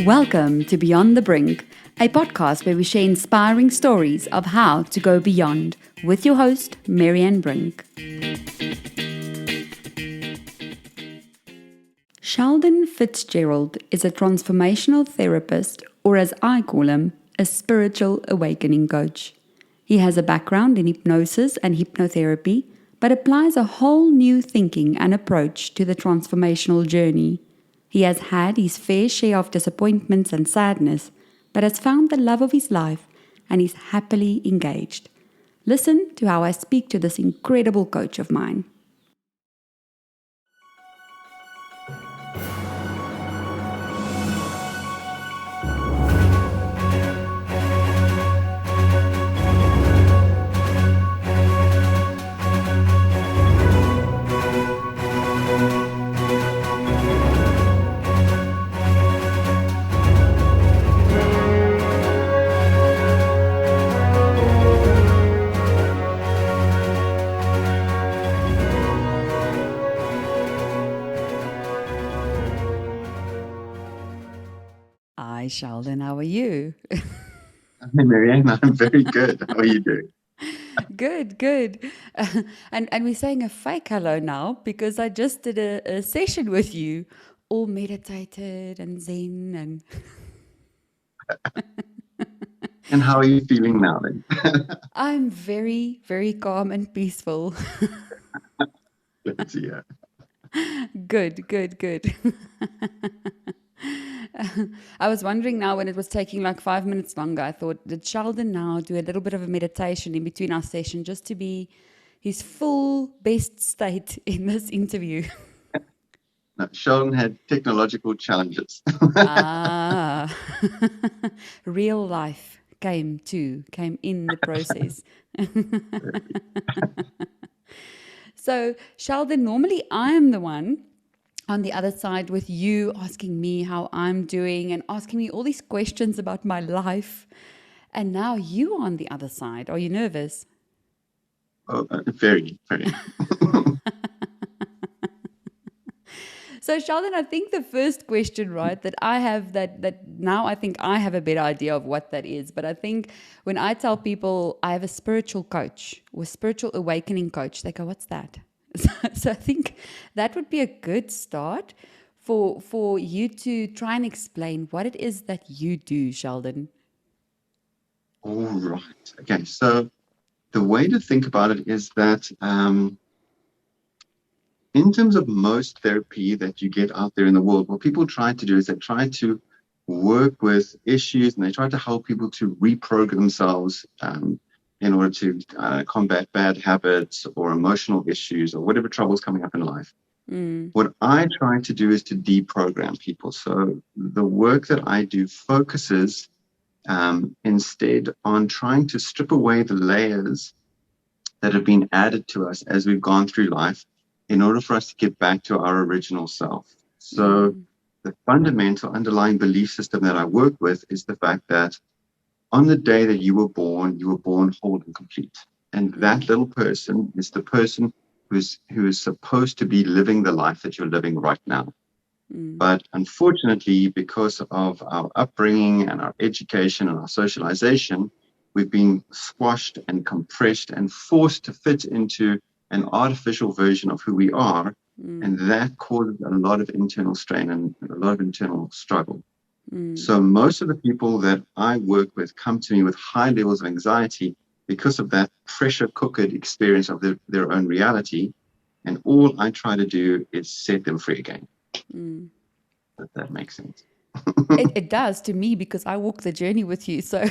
Welcome to Beyond the Brink, a podcast where we share inspiring stories of how to go beyond with your host, Marianne Brink. Shaldon Fitzgerald is a transformational therapist, or as I call him, a spiritual awakening coach. He has a background in hypnosis and hypnotherapy, but applies a whole new thinking and approach to the transformational journey. He has had his fair share of disappointments and sadness, but has found the love of his life and is happily engaged. Listen to how I speak to this incredible coach of mine. Hi, Shaldon. How are you? Hi, Marianne. I'm very good. How are you doing? Good. And we're saying a fake hello now because I just did a session with you, all meditated and zen and And how are you feeling now then? I'm very, very calm and peaceful. Let's see. Yeah. Good. I was wondering now when it was taking like 5 minutes longer, I thought, did Sheldon now do a little bit of a meditation in between our session just to be his full best state in this interview? No, Shaldon had technological challenges. Ah, real life came in the process. So, Sheldon, normally I'm the one on the other side with you asking me how I'm doing and asking me all these questions about my life. And now you are on the other side. Are you nervous? Oh, very. So, Sheldon, I think the first question, right, that I have that now I think I have a better idea of what that is. But I think when I tell people I have a spiritual coach or spiritual awakening coach, they go, what's that? So I think that would be a good start for you to try and explain what it is that you do, Sheldon. All right. Okay. So the way to think about it is that in terms of most therapy that you get out there in the world, what people try to do is they try to work with issues and they try to help people to reprogram themselves in order to combat bad habits or emotional issues or whatever trouble's coming up in life. What I try to do is to deprogram people. So the work that I do focuses instead on trying to strip away the layers that have been added to us as we've gone through life in order for us to get back to our original self. So the fundamental underlying belief system that I work with is the fact that on the day that you were born whole and complete. And that little person is the person who is supposed to be living the life that you're living right now. But unfortunately, because of our upbringing and our education and our socialization, we've been squashed and compressed and forced to fit into an artificial version of who we are. And that causes a lot of internal strain and a lot of internal struggle. So most of the people that I work with come to me with high levels of anxiety because of that pressure cookered experience of their own reality. And all I try to do is set them free again. If that makes sense. It does to me because I walk the journey with you. So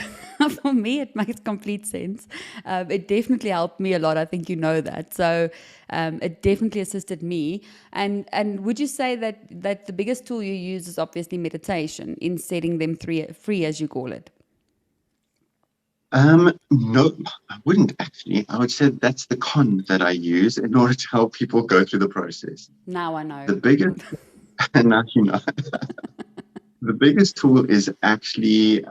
for me, it makes complete sense. It definitely helped me a lot. I think you know that. So it definitely assisted me. And would you say that the biggest tool you use is obviously meditation in setting them free, as you call it? No, I wouldn't actually. I would say that's the con that I use in order to help people go through the process. Now I know. The biggest, and now you know. The biggest tool is actually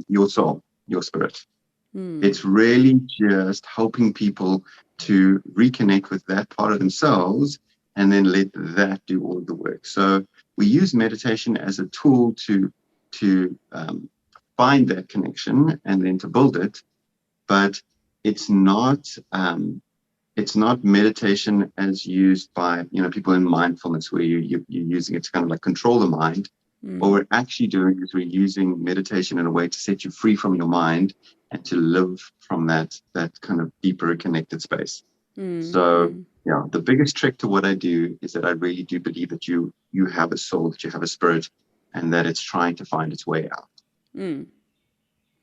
your soul, your spirit. It's really just helping people to reconnect with that part of themselves and then let that do all the work. So we use meditation as a tool to to find that connection and then to build it. But it's not meditation as used by people in mindfulness, where you're using it to kind of like control the mind. What we're actually doing is we're using meditation in a way to set you free from your mind and to live from that kind of deeper connected space. So yeah, the biggest trick to what I do is that I really do believe that you have a soul, that you have a spirit, and that it's trying to find its way out.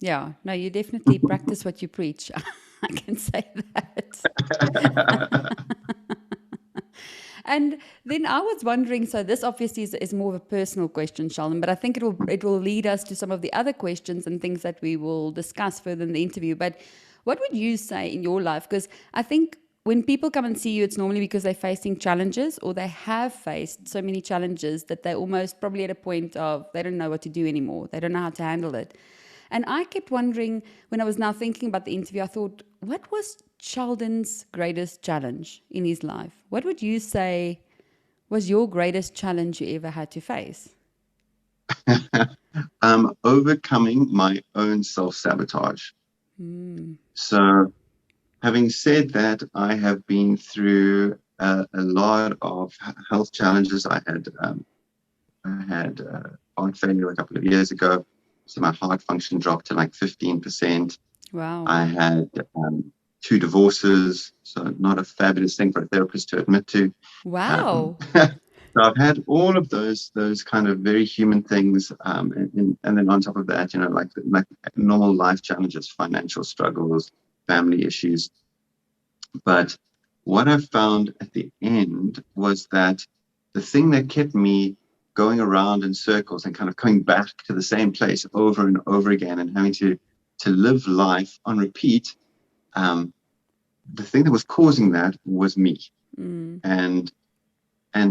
Yeah, no, you definitely practice what you preach. I can say that. And then I was wondering, so this obviously is more of a personal question, Shaldon, but I think it will lead us to some of the other questions and things that we will discuss further in the interview. But what would you say in your life? Because I think when people come and see you, it's normally because they're facing challenges, or they have faced so many challenges that they're almost probably at a point of they don't know what to do anymore. They don't know how to handle it. And I kept wondering, when I was now thinking about the interview, I thought, what was Shaldon's greatest challenge in his life? What would you say was your greatest challenge you ever had to face? Overcoming my own self-sabotage. So having said that, I have been through a lot of health challenges. I had heart failure a couple of years ago. So my heart function dropped to like 15%. Wow. I had 2 divorces, so not a fabulous thing for a therapist to admit to. Wow. So I've had all of those kind of very human things, and then on top of that, like normal life challenges, financial struggles, family issues. But what I found at the end was that the thing that kept me going around in circles and kind of coming back to the same place over and over again and having to live life on repeat, the thing that was causing that was me. And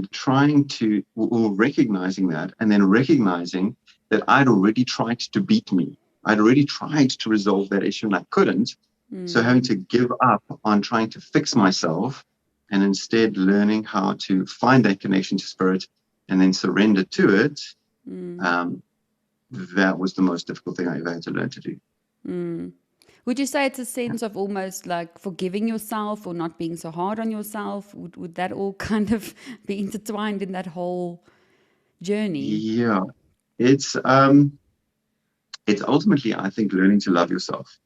trying to, or recognizing that, and then recognizing that I'd already tried to beat me. I'd already tried to resolve that issue and I couldn't. So having to give up on trying to fix myself and instead learning how to find that connection to spirit and then surrender to it, that was the most difficult thing I ever had to learn to do. Would you say it's a sense of almost like forgiving yourself or not being so hard on yourself? Would that all kind of be intertwined in that whole journey? Yeah, it's ultimately, I think, learning to love yourself.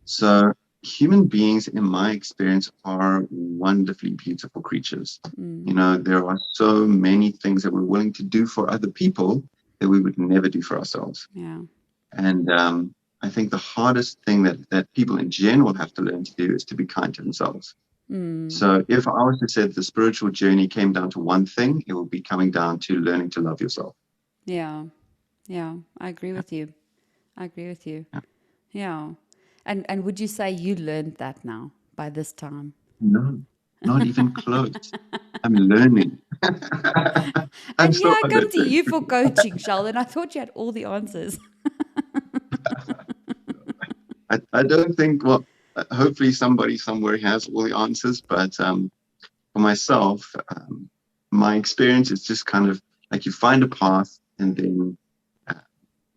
So human beings, in my experience, are wonderfully beautiful creatures. There are so many things that we're willing to do for other people that we would never do for ourselves. Yeah. And I think the hardest thing that people in general have to learn to do is to be kind to themselves. So if I was to say that the spiritual journey came down to one thing, it would be coming down to learning to love yourself. Yeah. I agree with you. Yeah. And would you say you learned that now by this time? No, not even close. I'm learning. I come to you for coaching, Shaldon. I thought you had all the answers. I don't think, hopefully somebody somewhere has all the answers, but for myself, my experience is just kind of like you find a path and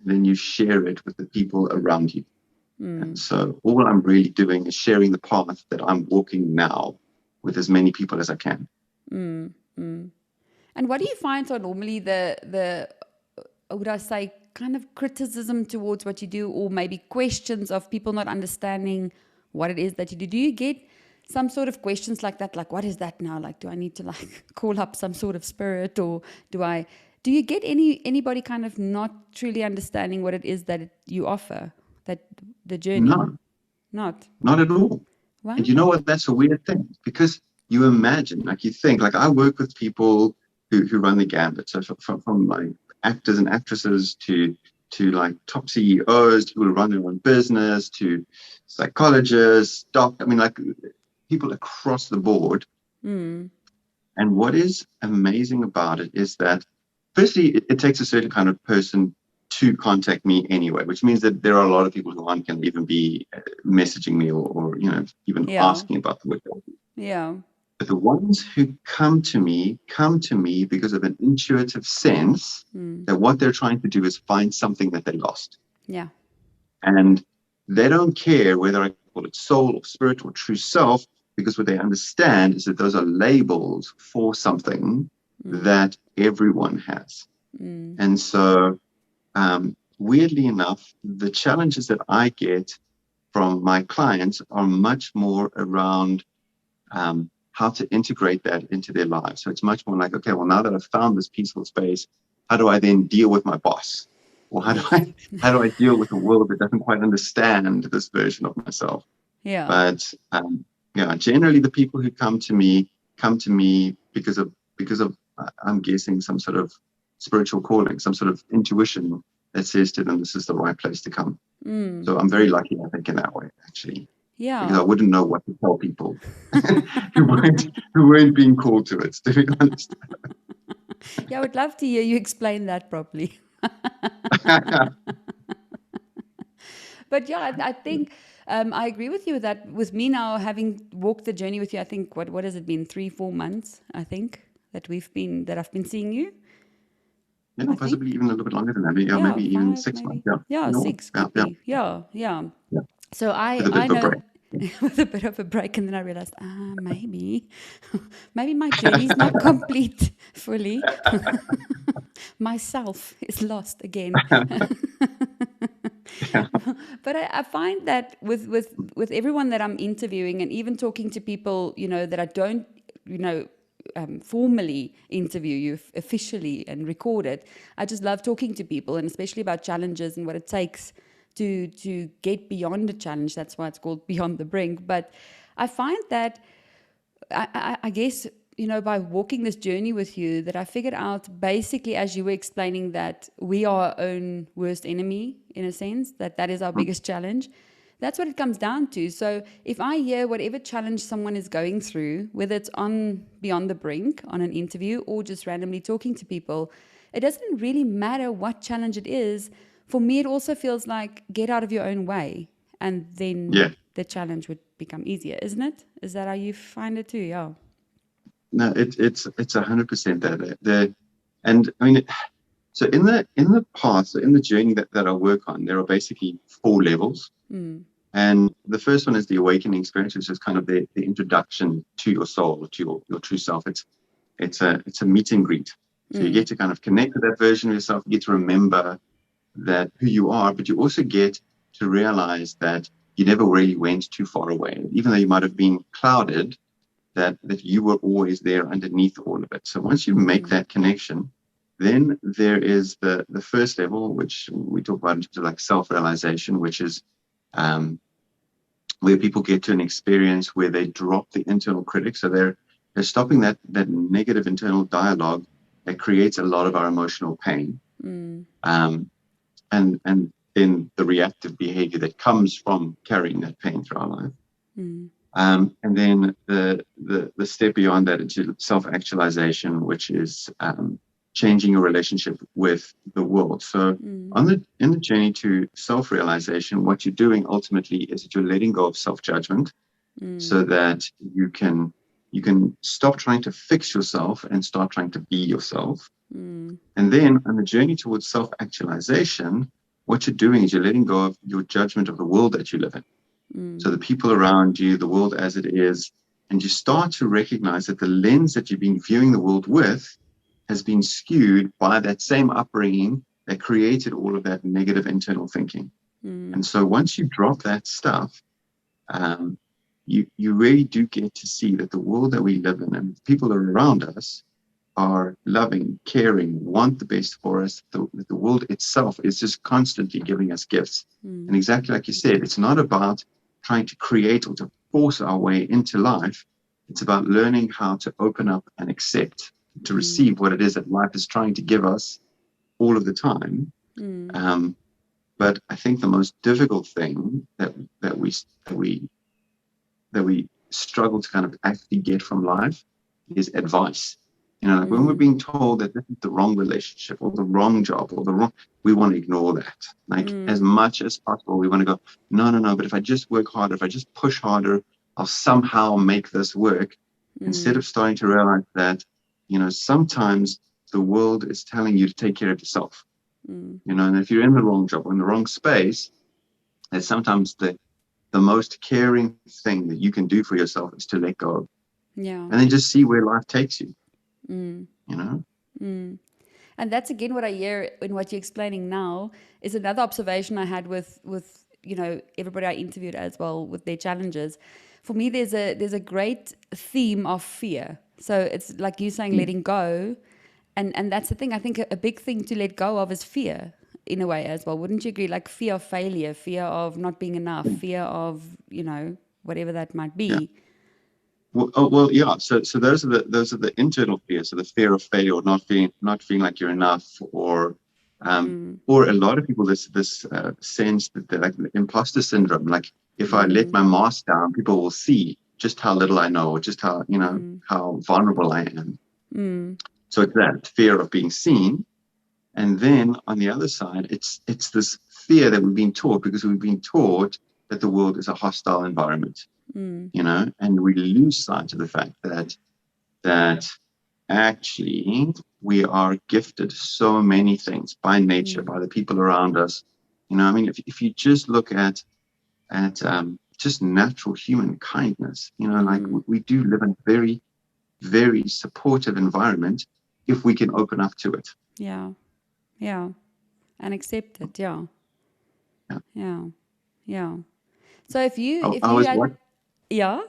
then you share it with the people around you. And so all I'm really doing is sharing the path that I'm walking now with as many people as I can. And what do you find are normally the would I say, kind of criticism towards what you do, or maybe questions of people not understanding what it is that you do? Do you get some sort of questions like that? Like, what is that now? Like, do I need to like call up some sort of spirit, or do you get anybody kind of not truly understanding what it is that you offer, that the journey? No, not at all. Wow. And you know what? That's a weird thing, because you imagine, like you think, like I work with people who run the gambit. So from like actors and actresses to like top CEOs, to people who run their own business, to psychologists, like people across the board. And what is amazing about it is that, firstly, it takes a certain kind of person to contact me anyway, which means that there are a lot of people who aren't going to even be messaging me or even asking about the work. Yeah. But the ones who come to me because of an intuitive sense that what they're trying to do is find something that they lost. Yeah. And they don't care whether I call it soul or spirit or true self, because what they understand is that those are labels for something that everyone has. And so, weirdly enough, the challenges that I get from my clients are much more around how to integrate that into their lives. So it's much more like, okay, well, now that I've found this peaceful space, how do I then deal with my boss? Or how do I deal with a world that doesn't quite understand this version of myself? Yeah. But generally the people who come to me because of I'm guessing some sort of spiritual calling, some sort of intuition that says to them this is the right place to come. So I'm very lucky, I think, in that way, actually. Yeah. Because I wouldn't know what to tell people who weren't being called to it, to be honest. Yeah, I would love to hear you explain that properly. But yeah, I think I agree with you that with me now having walked the journey with you, I think what has it been, 3-4 months, I think, that I've been seeing you. Yeah, possibly even a little bit longer than that. Maybe even 6 months. Yeah, No, 6 could be. Yeah. So with a bit of a break. With a bit of a break, and then I realized, maybe my journey's not complete fully. Myself is lost again. But I find that with everyone that I'm interviewing, and even talking to people, that I don't, formally interview you officially and record it, I just love talking to people, and especially about challenges and what it takes to get beyond a challenge. That's why it's called Beyond the Brink. But I find that I guess, by walking this journey with you, that I figured out basically, as you were explaining, that we are our own worst enemy, in a sense, that is our biggest challenge. That's what it comes down to. So if I hear whatever challenge someone is going through, whether it's on Beyond the Brink, on an interview, or just randomly talking to people, it doesn't really matter what challenge it is. For me, it also feels like get out of your own way, and then the challenge would become easier, isn't it? Is that how you find it too? Yeah. No, it's 100% that. And I mean, so in the path, so in the journey that I work on, there are basically 4 levels. And the first one is the awakening experience, which is kind of the introduction to your soul, or to your true self. It's a meet and greet. So you get to kind of connect with that version of yourself. You get to remember that who you are, but you also get to realize that you never really went too far away. Even though you might have been clouded, that you were always there underneath all of it. So once you make that connection, then there is the first level, which we talk about in terms of like self-realization, which is where people get to an experience where they drop the internal critic. So they're stopping that negative internal dialogue that creates a lot of our emotional pain. And then the reactive behavior that comes from carrying that pain through our life. And then the step beyond that into self-actualization, which is changing your relationship with the world. So in the journey to self-realization, what you're doing ultimately is that you're letting go of self-judgment, so that you can stop trying to fix yourself and start trying to be yourself. And then on the journey towards self-actualization, what you're doing is you're letting go of your judgment of the world that you live in. So the people around you, the world as it is, and you start to recognize that the lens that you've been viewing the world with has been skewed by that same upbringing that created all of that negative internal thinking. And so once you drop that stuff, you really do get to see that the world that we live in and the people that are around us are loving, caring, want the best for us. The world itself is just constantly giving us gifts. And exactly like you said, it's not about trying to create or to force our way into life. It's about learning how to open up and accept, to receive what it is that life is trying to give us all of the time. But I think the most difficult thing that we struggle to kind of actually get from life is advice. Like when we're being told that this is the wrong relationship or the wrong job or we want to ignore that. Like as much as possible, we want to go, no, but if I just work harder, if I just push harder, I'll somehow make this work. instead of starting to realize that, sometimes the world is telling you to take care of yourself, and if you're in the wrong job or in the wrong space, that sometimes the most caring thing that you can do for yourself is to let go. Yeah. And then just see where life takes you, And that's again what I hear in what you're explaining now is another observation I had with everybody I interviewed as well with their challenges. For me, there's a great theme of fear. So it's like you saying letting go, and that's the thing. I think a big thing to let go of is fear in a way as well. Wouldn't you agree? Like fear of failure, fear of not being enough, fear of whatever that might be. Yeah. Well, yeah. So those are the internal fears. So the fear of failure, or not feeling like you're enough, or a lot of people this sense that they're like the imposter syndrome. Like if I let my mask down, people will see just how little I know, or just how how vulnerable I am. So it's that fear of being seen, and then on the other side, it's this fear that we've been taught, because we've been taught that the world is a hostile environment. And we lose sight of the fact that actually we are gifted so many things by nature, by the people around us. I mean, if you just look at just natural human kindness, like we do live in a very, very supportive environment if we can open up to it. Yeah. And accept it. Yeah. So if you had... Yeah.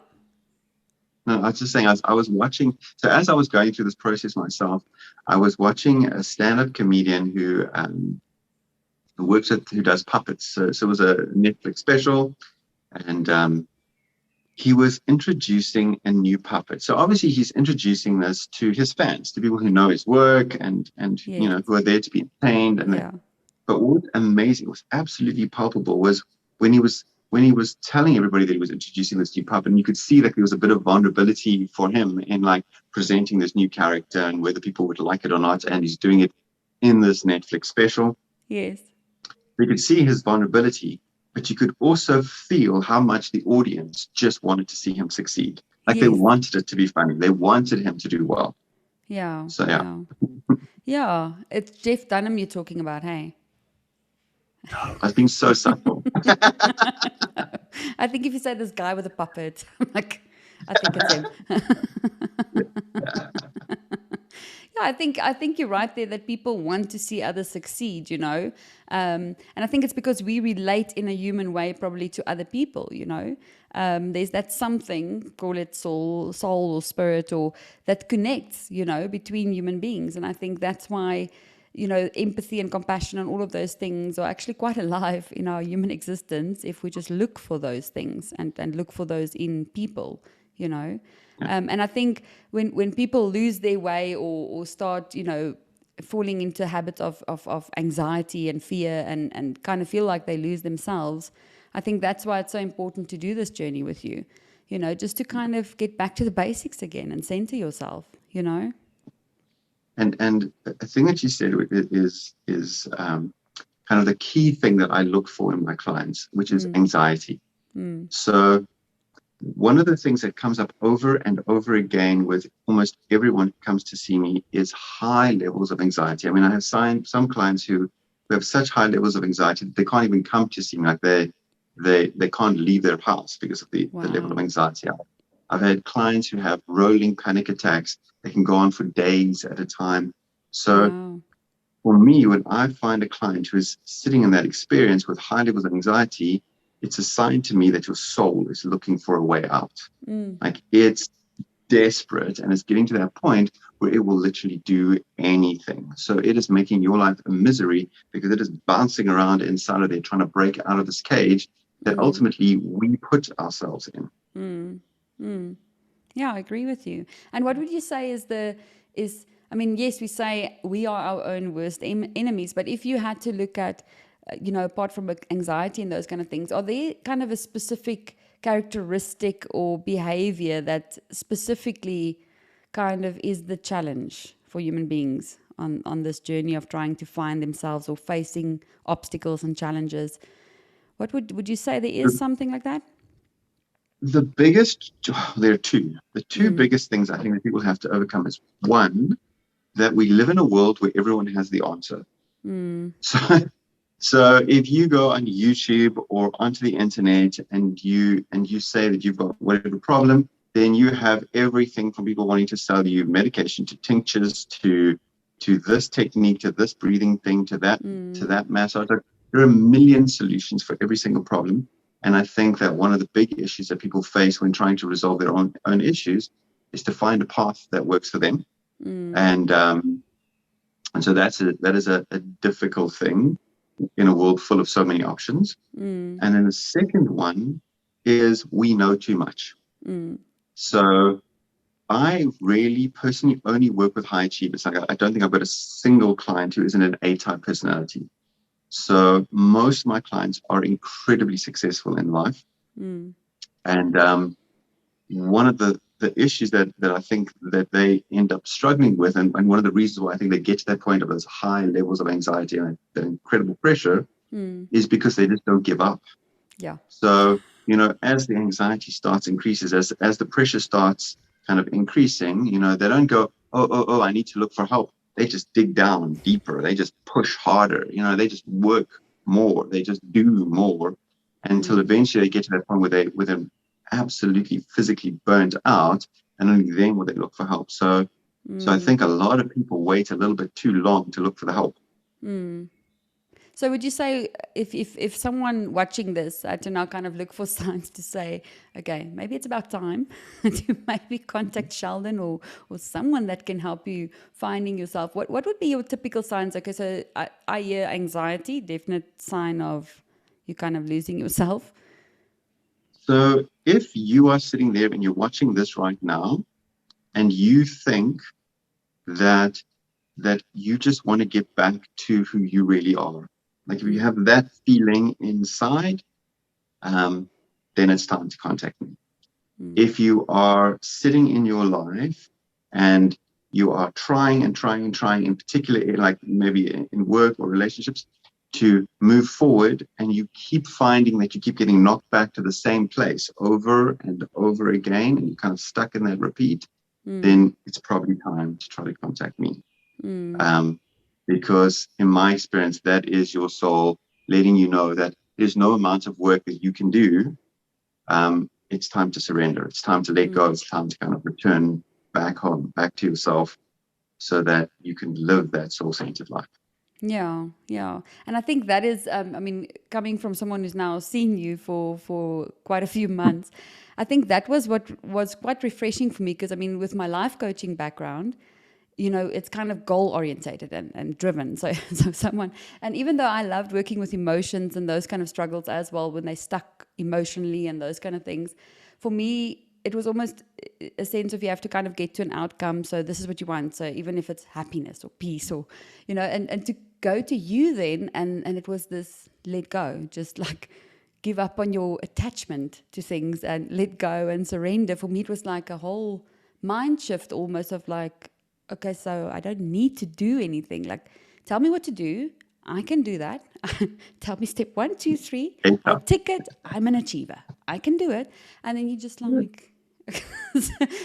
No, I was just saying, I was watching. So as I was going through this process myself, I was watching a stand-up comedian who does puppets. So it was a Netflix special, and he was introducing a new puppet. So obviously he's introducing this to his fans, to people who know his work and who are there to be entertained. But what was amazing, was absolutely palpable, was when he was telling everybody that he was introducing this new puppet, and you could see that there was a bit of vulnerability for him in like presenting this new character and whether people would like it or not. And he's doing it in this Netflix special. Yes. You could see his vulnerability, but you could also feel how much the audience just wanted to see him succeed. Like they wanted it to be funny. They wanted him to do well. Yeah. So yeah. Yeah. It's Jeff Dunham you're talking about, hey? I've been so subtle. I think if you say this guy with a puppet, like, I think it's him. I think you're right there that people want to see others succeed, and I think it's because we relate in a human way probably to other people, there's that something, call it soul or spirit, or that connects, between human beings. And I think that's why, empathy and compassion and all of those things are actually quite alive in our human existence if we just look for those things and look for those in people, And I think when people lose their way or start, falling into habits of anxiety and fear and kind of feel like they lose themselves, I think that's why it's so important to do this journey with you, just to kind of get back to the basics again and center yourself, And a thing that you said is kind of the key thing that I look for in my clients, which is anxiety. So one of the things that comes up over and over again with almost everyone who comes to see me is high levels of anxiety. I mean, I have some clients who have such high levels of anxiety that they can't even come to see me. Like they can't leave their house because of the level of anxiety. I've had clients who have rolling panic attacks. They can go on for days at a time. So for me, when I find a client who is sitting in that experience with high levels of anxiety, it's a sign to me that your soul is looking for a way out. Like it's desperate and it's getting to that point where it will literally do anything. So it is making your life a misery because it is bouncing around inside of there trying to break out of this cage that ultimately we put ourselves in. Yeah, I agree with you. And what would you say I mean, yes, we say we are our own worst enemies, but if you had to look at, apart from anxiety and those kind of things, are there kind of a specific characteristic or behavior that specifically kind of is the challenge for human beings on this journey of trying to find themselves or facing obstacles and challenges? What would you say there is something like that? The biggest, there are two. The two biggest things I think that people have to overcome is one, that we live in a world where everyone has the answer. So, so if you go on YouTube or onto the internet and you say that you've got whatever problem, then you have everything from people wanting to sell you medication to tinctures to this technique, to this breathing thing, to that massage. There are a million solutions for every single problem. And I think that one of the big issues that people face when trying to resolve their own issues is to find a path that works for them. And so that is a difficult thing in a world full of so many options. And then the second one is we know too much. So I really personally only work with high achievers. Like I don't think I've got a single client who isn't an A-type personality. So most of my clients are incredibly successful in life. And one of the issues that I think that they end up struggling with, and one of the reasons why I think they get to that point of those high levels of anxiety and that incredible pressure is because they just don't give up. Yeah. So, as the anxiety increases, as the pressure starts kind of increasing, they don't go, oh, I need to look for help. They just dig down deeper. They just push harder. They just work more. They just do more until eventually they get to that point where they're absolutely physically burnt out, and only then will they look for help. So I think a lot of people wait a little bit too long to look for the help. So would you say if someone watching this had to now kind of look for signs to say, okay, maybe it's about time to maybe contact Shaldon or someone that can help you finding yourself, what would be your typical signs? Okay, so I hear anxiety, definite sign of you kind of losing yourself. So if you are sitting there and you're watching this right now and you think that you just want to get back to who you really are, like if you have that feeling inside, then it's time to contact me. If you are sitting in your life and you are trying, in particular, like maybe in work or relationships, to move forward, and you keep finding that you keep getting knocked back to the same place over and over again, and you're kind of stuck in that repeat, then it's probably time to try to contact me. Because in my experience, that is your soul letting you know that there's no amount of work that you can do. It's time to surrender. It's time to let go. It's time to kind of return back home, back to yourself, so that you can live that soul-centered life. Yeah. And I think that is, coming from someone who's now seen you for quite a few months, I think that was what was quite refreshing for me, because, with my life coaching background, it's kind of goal orientated and driven. So someone, and even though I loved working with emotions and those kind of struggles as well, when they stuck emotionally and those kind of things, for me, it was almost a sense of you have to kind of get to an outcome. So this is what you want. So even if it's happiness or peace or, and to go to you then, and it was this let go, just like give up on your attachment to things and let go and surrender. For me, it was like a whole mind shift almost of like, okay, so I don't need to do anything. Like, tell me what to do. I can do that. Tell me step 1, 2, 3. I'll tick it. I'm an achiever. I can do it. And then you just like,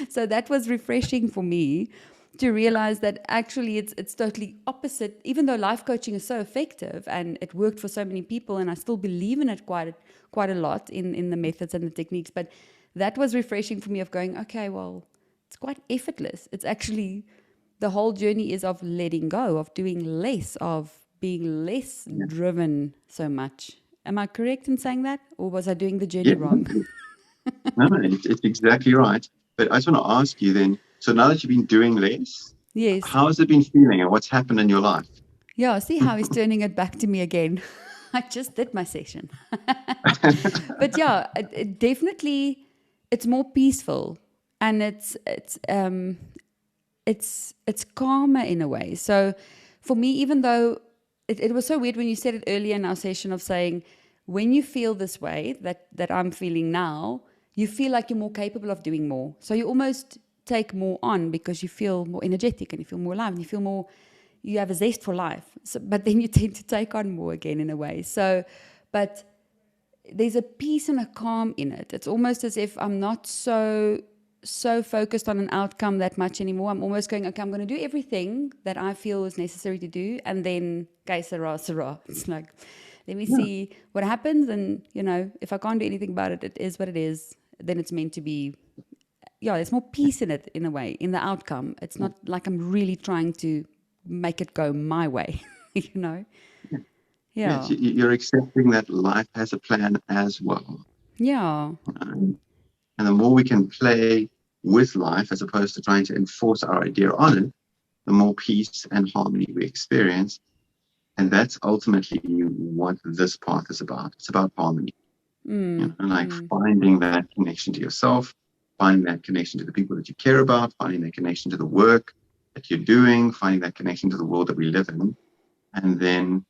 so that was refreshing for me to realize that actually it's totally opposite. Even though life coaching is so effective and it worked for so many people, and I still believe in it quite a lot in the methods and the techniques, but that was refreshing for me of going, okay, well, it's quite effortless. It's actually, the whole journey is of letting go, of doing less, of being less driven so much. Am I correct in saying that? Or was I doing the journey wrong? No, it's exactly right. But I just want to ask you then, so now that you've been doing less, Yes. how has it been feeling and what's happened in your life? Yeah, see how he's turning it back to me again. I just did my session. But yeah, it definitely, it's more peaceful, and it's calmer in a way. So for me, even though it was so weird when you said it earlier in our session of saying, when you feel this way that I'm feeling now, you feel like you're more capable of doing more. So you almost take more on because you feel more energetic and you feel more alive and you feel more, you have a zest for life. So, but then you tend to take on more again in a way. So, but there's a peace and a calm in it. It's almost as if I'm not so focused on an outcome that much anymore. I'm almost going, okay, I'm going to do everything that I feel is necessary to do, and then que sera, sera. It's like, let me see what happens, and if I can't do anything about it, it is what it is. Then it's meant to be. Yeah, there's more peace in it, in a way, in the outcome. It's not like I'm really trying to make it go my way, Yeah. Yes, you're accepting that life has a plan as well. Yeah. And the more we can play with life as opposed to trying to enforce our idea on it, the more peace and harmony we experience. And that's ultimately what this path is about. It's about harmony. Finding that connection to yourself, finding that connection to the people that you care about, finding that connection to the work that you're doing, finding that connection to the world that we live in, and then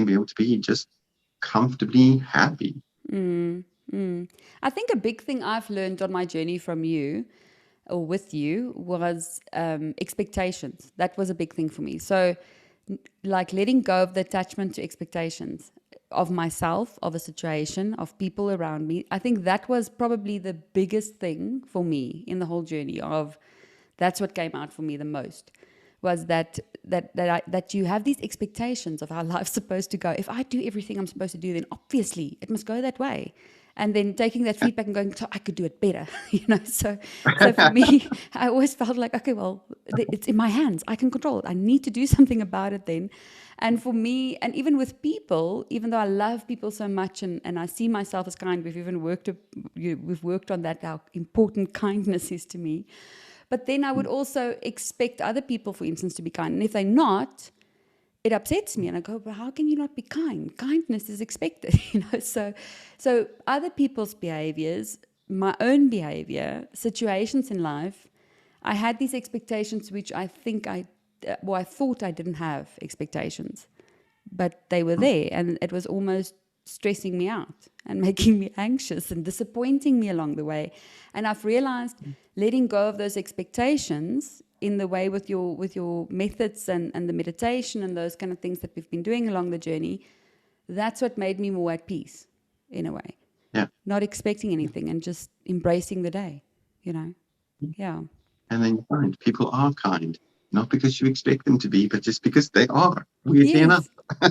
be able to be just comfortably happy. I think a big thing I've learned on my journey from you or with you was expectations. That was a big thing for me. So like letting go of the attachment to expectations of myself, of a situation, of people around me. I think that was probably the biggest thing for me in the whole journey that's what came out for me the most, was that you have these expectations of how life's supposed to go. If I do everything I'm supposed to do, then obviously it must go that way. And then taking that feedback and going, so I could do it better, So for me, I always felt like, okay, well, it's in my hands. I can control it. I need to do something about it then. And for me, and even with people, even though I love people so much and I see myself as kind, we've worked on that, how important kindness is to me. But then I would also expect other people, for instance, to be kind. And if they're not, it upsets me. And I go, but how can you not be kind? Kindness is expected, So other people's behaviors, my own behavior, situations in life, I had these expectations which I thought I didn't have expectations. But they were there, and it was almost stressing me out and making me anxious and disappointing me along the way. And I've realized letting go of those expectations in the way with your methods and the meditation and those kind of things that we've been doing along the journey, that's what made me more at peace in a way. Yeah. Not expecting anything and just embracing the day, Yeah. And then you find people are kind, not because you expect them to be, but just because they are, weirdly enough.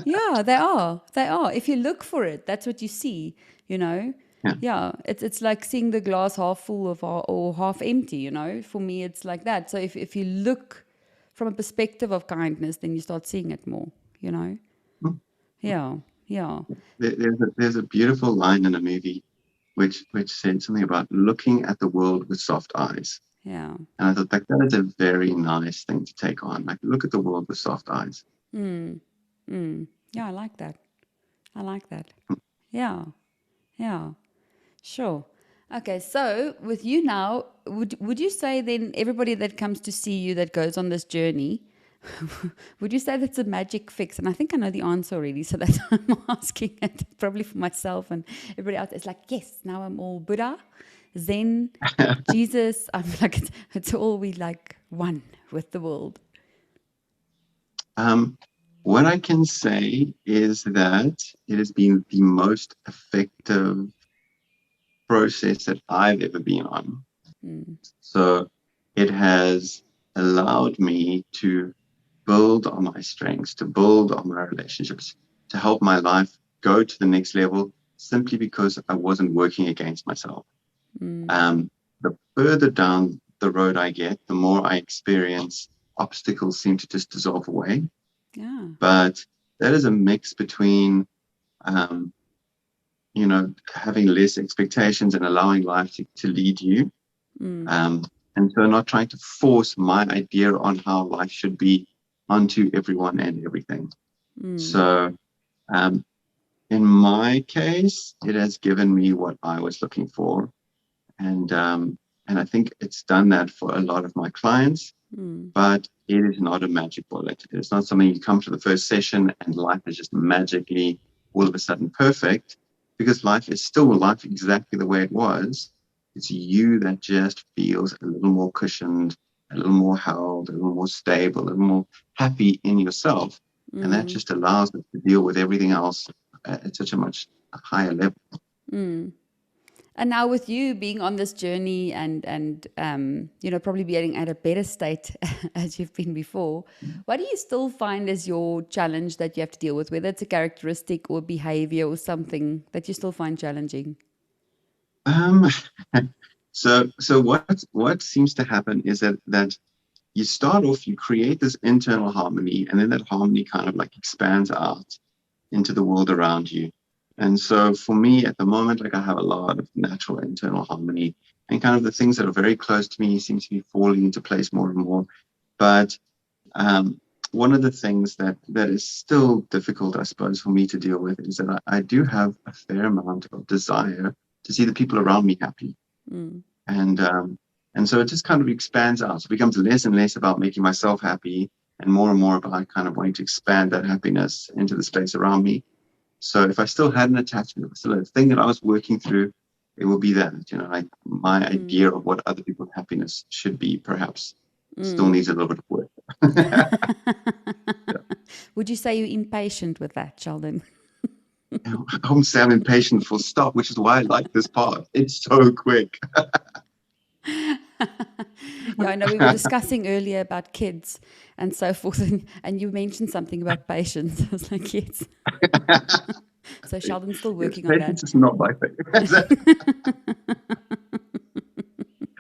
Yeah, they are. They are. If you look for it, that's what you see, Yeah, it's like seeing the glass half full or half empty, For me, it's like that. So if you look from a perspective of kindness, then you start seeing it more, Yeah. There's a beautiful line in a movie which said something about looking at the world with soft eyes. Yeah. And I thought that is a very nice thing to take on. Like, look at the world with soft eyes. Yeah, I like that. Yeah. Sure. Okay, so with you now, would you say then everybody that comes to see you that goes on this journey, would you say that's a magic fix? And I think I know the answer already, so that's why I'm asking it, probably for myself and everybody else. It's like, yes, now I'm all Buddha, Zen, Jesus. I'm like, it's all we like one with the world. What I can say is that it has been the most effective process that I've ever been on. So it has allowed me to build on my strengths, to build on my relationships, to help my life go to the next level, simply because I wasn't working against myself. The further down the road I get, the more I experience obstacles seem to just dissolve away. Yeah. But that is a mix between, having less expectations and allowing life to lead you. And so not trying to force my idea on how life should be onto everyone and everything. So in my case, it has given me what I was looking for. And I think it's done that for a lot of my clients. But it is not a magic bullet. It's not something you come to the first session and life is just magically all of a sudden perfect, because life is still life exactly the way it was. It's you that just feels a little more cushioned, a little more held, a little more stable, a little more happy in yourself. And that just allows us to deal with everything else at such a much higher level. And now with you being on this journey and probably being at a better state as you've been before, what do you still find is your challenge that you have to deal with, whether it's a characteristic or behavior or something that you still find challenging? Um, so what seems to happen is that you start off, you create this internal harmony, and then that harmony kind of like expands out into the world around you. And so for me at the moment, like I have a lot of natural internal harmony, and kind of the things that are very close to me seem to be falling into place more and more. But one of the things that is still difficult, I suppose, for me to deal with is that I do have a fair amount of desire to see the people around me happy. And so it just kind of expands out. So it becomes less and less about making myself happy and more about kind of wanting to expand that happiness into the space around me. So if I still had an attachment, if I still had a thing that I was working through, it would be that, like my idea of what other people's happiness should be, perhaps still needs a little bit of work. Yeah. Would you say you're impatient with that, Sheldon? I won't say I'm impatient, full stop, which is why I like this part. It's so quick. Yeah, I know we were discussing earlier about kids and so forth, and you mentioned something about patience. I was like, yes. So Sheldon's still working on that. Patience is not my thing.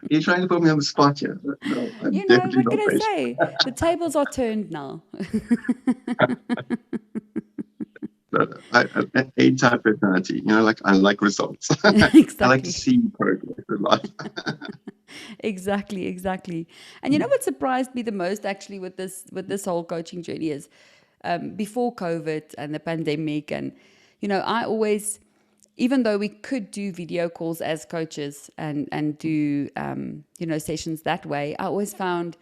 You're trying to put me on the spot here. No, I'm definitely what not can patient. I say? The tables are turned now. A-type personality, like I like results. Exactly. I like to see progress in life. Exactly. And you know what surprised me the most actually with this whole coaching journey is before COVID and the pandemic, and I always, even though we could do video calls as coaches and do sessions that way, I always found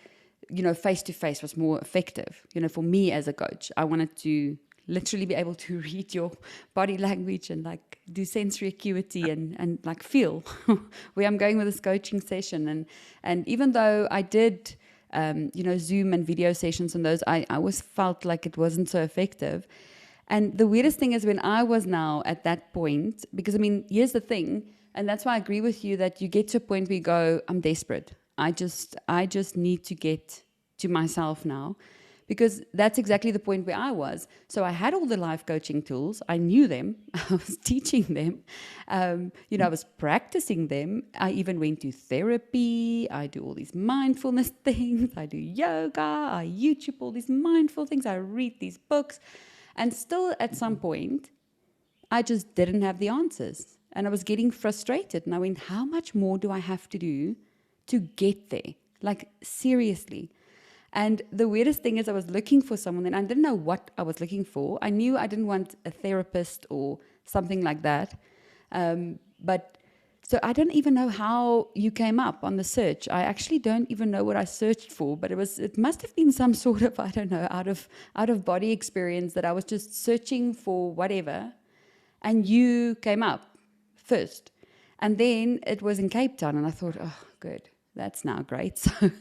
face to face was more effective. For me as a coach, I wanted to literally be able to read your body language and like do sensory acuity and like feel where I'm going with this coaching session. And even though I did, Zoom and video sessions and those, I always felt like it wasn't so effective. And the weirdest thing is when I was now at that point, because here's the thing, and that's why I agree with you that you get to a point where you go, I'm desperate. I just need to get to myself now. Because that's exactly the point where I was. So I had all the life coaching tools. I knew them. I was teaching them. I was practicing them. I even went to therapy. I do all these mindfulness things. I do yoga. I YouTube all these mindful things. I read these books. And still at some point, I just didn't have the answers. And I was getting frustrated. And I went, how much more do I have to do to get there? Like, seriously. And the weirdest thing is I was looking for someone and I didn't know what I was looking for. I knew I didn't want a therapist or something like that. But so I don't even know how you came up on the search. I actually don't even know what I searched for, but it must have been some sort of, I don't know, out of body experience that I was just searching for whatever. And you came up first. And then it was in Cape Town and I thought, oh, good. That's now great. So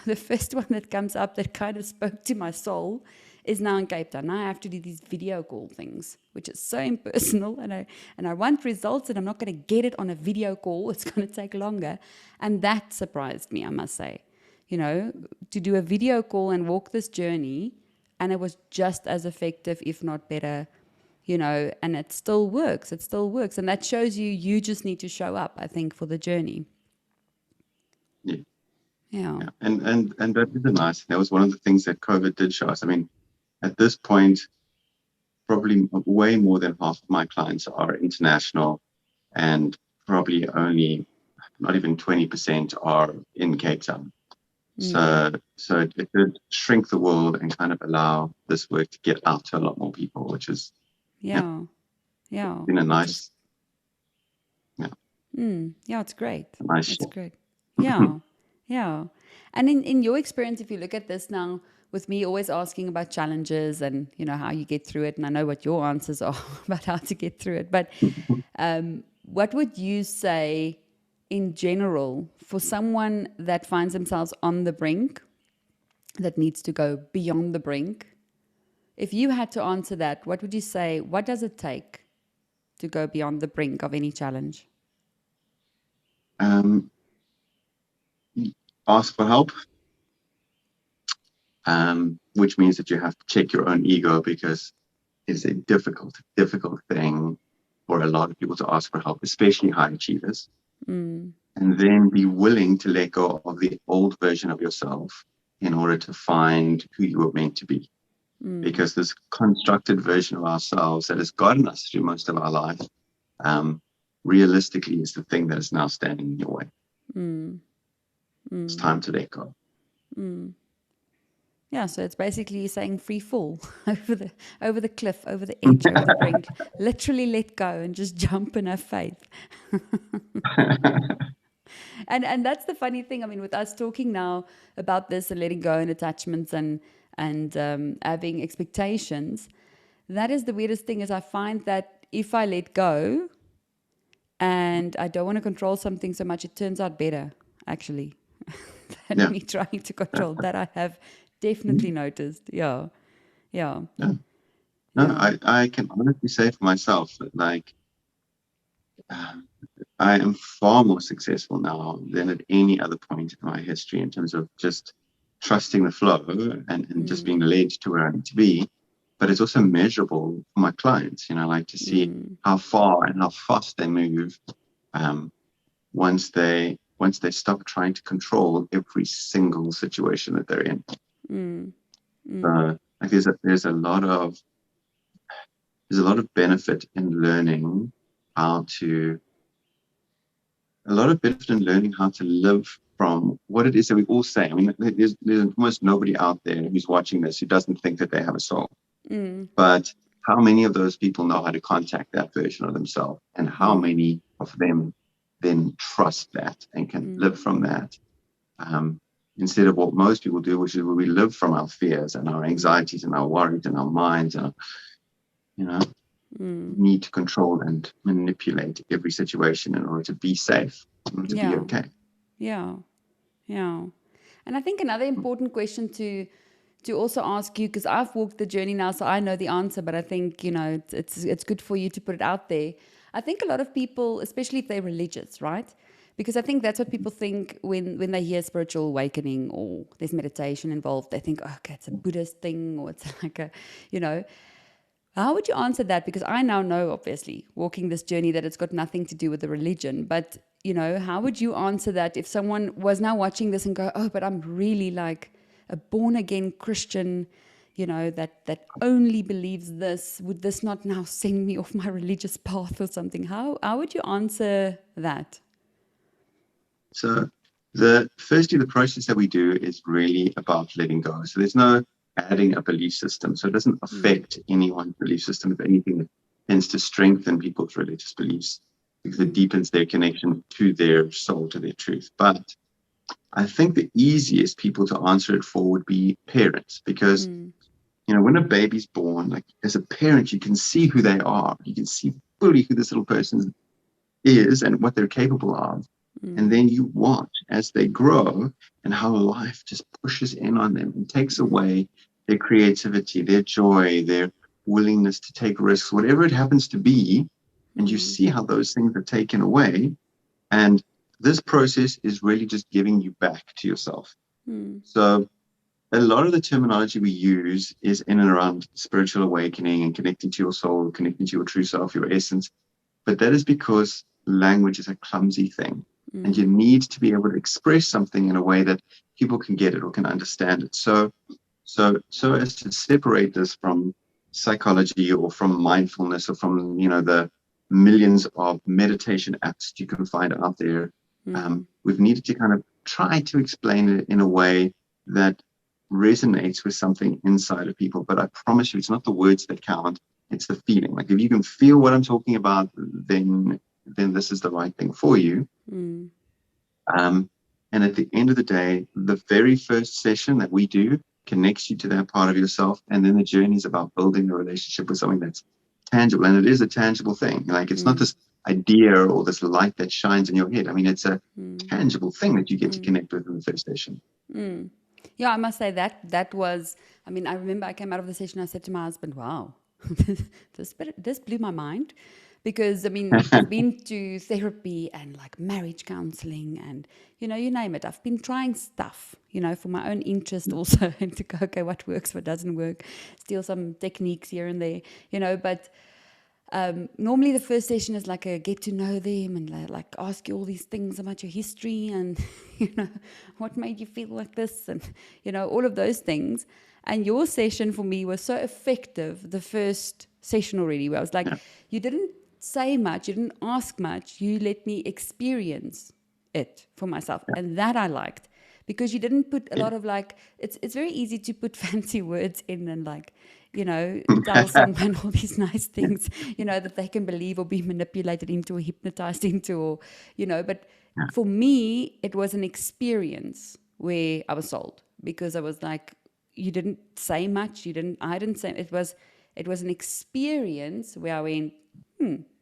the first one that comes up that kind of spoke to my soul is now in Cape Town. Now I have to do these video call things, which is so impersonal, and I want results, and I'm not going to get it on a video call. It's going to take longer, and that surprised me, I must say. To do a video call and walk this journey, and it was just as effective, if not better. And it still works. It still works, and that shows you just need to show up, I think, for the journey. Yeah. And that is a nice thing. That was one of the things that COVID did show us. At this point, probably way more than half of my clients are international, and probably only not even 20% are in Cape Town. So it did shrink the world and kind of allow this work to get out to a lot more people, which is been a nice it's great. Nice it's shift. Great. Yeah. And in your experience, if you look at this now, with me always asking about challenges and, how you get through it, and I know what your answers are about how to get through it, but what would you say in general for someone that finds themselves on the brink, that needs to go beyond the brink? If you had to answer that, what would you say? What does it take to go beyond the brink of any challenge? Ask for help, which means that you have to check your own ego, because it's a difficult thing for a lot of people to ask for help, especially high achievers. And then be willing to let go of the old version of yourself in order to find who you were meant to be. Because this constructed version of ourselves that has gotten us through most of our life, realistically is the thing that is now standing in your way. It's time to let go. Yeah, so it's basically saying free fall over the cliff, over the edge, over the brink. Literally let go and just jump and have faith. And that's the funny thing. I mean, with us talking now about this and letting go and attachments and having expectations, that is the weirdest thing. Is I find that if I let go and I don't want to control something so much, it turns out better actually than me trying to control. That I have definitely noticed. Yeah. No, I can honestly say for myself that, like, I am far more successful now than at any other point in my history in terms of just trusting the flow and just being led to where I need to be. But it's also measurable for my clients, like to see how far and how fast they move once they stop trying to control every single situation that they're in. Like there's a lot of benefit in learning how to live from what it is that we all say. I mean, there's almost nobody out there who's watching this who doesn't think that they have a soul. But how many of those people know how to contact that version of themselves, and how many of them then trust that and can live from that, instead of what most people do, which is where we live from our fears and our anxieties and our worries and our minds and need to control and manipulate every situation in order to be safe, in order to be okay. Yeah. And I think another important question to also ask you, because I've walked the journey now, so I know the answer, but I think, it's good for you to put it out there. I think a lot of people, especially if they're religious, right? Because I think that's what people think when they hear spiritual awakening or there's meditation involved. They think, okay, it's a Buddhist thing, or it's like a, How would you answer that? Because I now know, obviously, walking this journey, that it's got nothing to do with the religion. But, how would you answer that if someone was now watching this and go, oh, but I'm really like a born-again Christian, that only believes this. Would this not now send me off my religious path or something? How would you answer that? So firstly, the process that we do is really about letting go. So there's no adding a belief system. So it doesn't affect anyone's belief system. If anything, it tends to strengthen people's religious beliefs, because it deepens their connection to their soul, to their truth. But I think the easiest people to answer it for would be parents, because when a baby's born, like, as a parent, you can see who they are. You can see fully who this little person is and what they're capable of. And then you watch as they grow and how life just pushes in on them and takes away their creativity, their joy, their willingness to take risks, whatever it happens to be. And you see how those things are taken away. And this process is really just giving you back to yourself. So a lot of the terminology we use is in and around spiritual awakening and connecting to your soul, connecting to your true self, your essence. But that is because language is a clumsy thing. And you need to be able to express something in a way that people can get it or can understand it. So as to separate this from psychology or from mindfulness or from, the millions of meditation apps you can find out there, we've needed to kind of try to explain it in a way that resonates with something inside of people. But I promise you, it's not the words that count. It's the feeling. Like, if you can feel what I'm talking about, then this is the right thing for you. And at the end of the day, the very first session that we do connects you to that part of yourself. And then the journey is about building a relationship with something that's tangible. And it is a tangible thing. Like, it's not this idea or this light that shines in your head. I mean, it's a tangible thing that you get to connect with in the first session. Yeah, I must say that was, I remember I came out of the session, I said to my husband, wow, this blew my mind. Because, I mean, I've been to therapy and like marriage counseling and, you name it. I've been trying stuff, for my own interest also, and to go, okay, what works, what doesn't work, steal some techniques here and there, but normally the first session is like a get to know them and like ask you all these things about your history and, what made you feel like this and, all of those things. And your session for me was so effective, the first session already, where I was like, you didn't say much, you didn't ask much, you let me experience it for myself. And that I liked, because you didn't put a lot of like, it's very easy to put fancy words in and like, tell someone all these nice things, that they can believe or be manipulated into or hypnotized into, or, but for me, it was an experience where I was sold, because I was like, you didn't say much, I didn't say, it was an experience where I went,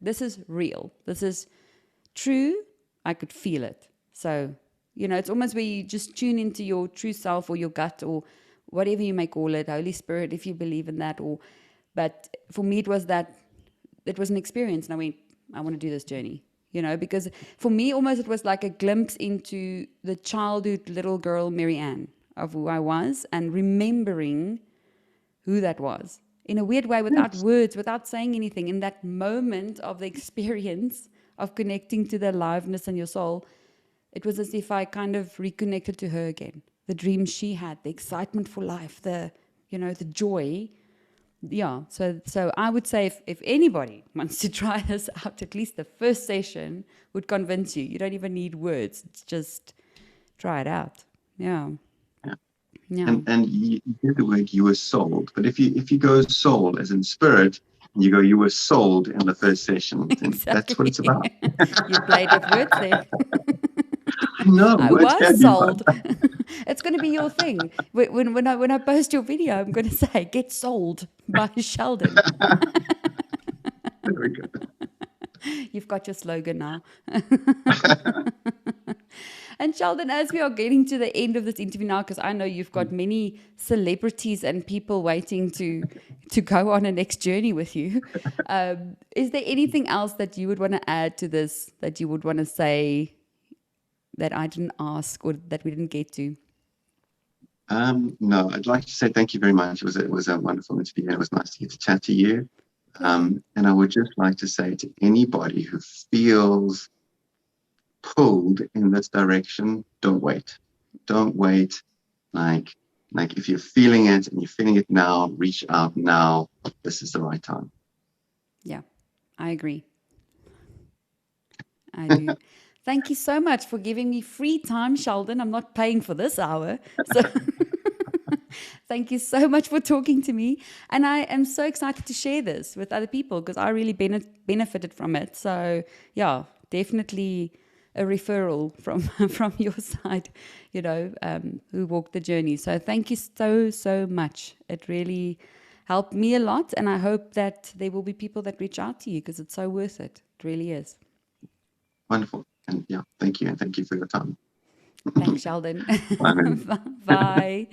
this is real. This is true. I could feel it. So, it's almost where you just tune into your true self or your gut or whatever you may call it, Holy Spirit, if you believe in that. But for me, it was an experience. And I went, I want to do this journey, because for me, almost it was like a glimpse into the childhood little girl, Mary Ann, of who I was and remembering who that was. In a weird way, without words, without saying anything, in that moment of the experience of connecting to the aliveness in your soul, it was as if I kind of reconnected to her again. The dreams she had, the excitement for life, the joy. Yeah, so I would say if anybody wants to try this out, at least the first session would convince you. You don't even need words. It's just try it out. Yeah. Yeah. And you did the word you were sold, but if you go soul as in spirit, and you go you were sold in the first session, then that's what it's about. You played with words there. No, I was sold. It's going to be your thing. When I post your video, I'm going to say "Get Sold" by Shaldon. Very good. You've got your slogan now. And Shaldon, as we are getting to the end of this interview now, because I know you've got many celebrities and people waiting to go on a next journey with you, is there anything else that you would want to add to this, that you would want to say that I didn't ask or that we didn't get to? No, I'd like to say thank you very much. It was a wonderful interview, and it was nice to get to chat to you. And I would just like to say to anybody who feels pulled in this direction, don't wait. Like if you're feeling it and you're feeling it now, reach out now. This is the right time. Yeah, I agree. I do. Thank you so much for giving me free time, Shaldon. I'm not paying for this hour. So thank you so much for talking to me. And I am so excited to share this with other people because I really benefited from it. So yeah, definitely a referral from your side, who walked the journey. So thank you so much. It really helped me a lot. And I hope that there will be people that reach out to you because it's so worth it. It really is. Wonderful. And yeah, thank you. And thank you for your time. Thanks, Shaldon. Bye. Bye.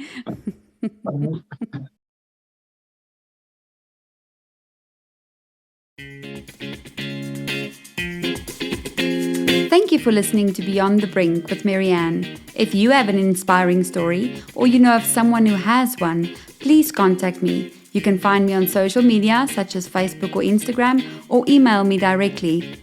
Thank you for listening to Beyond the Brink with Marianne. If you have an inspiring story or you know of someone who has one, please contact me. You can find me on social media such as Facebook or Instagram or email me directly.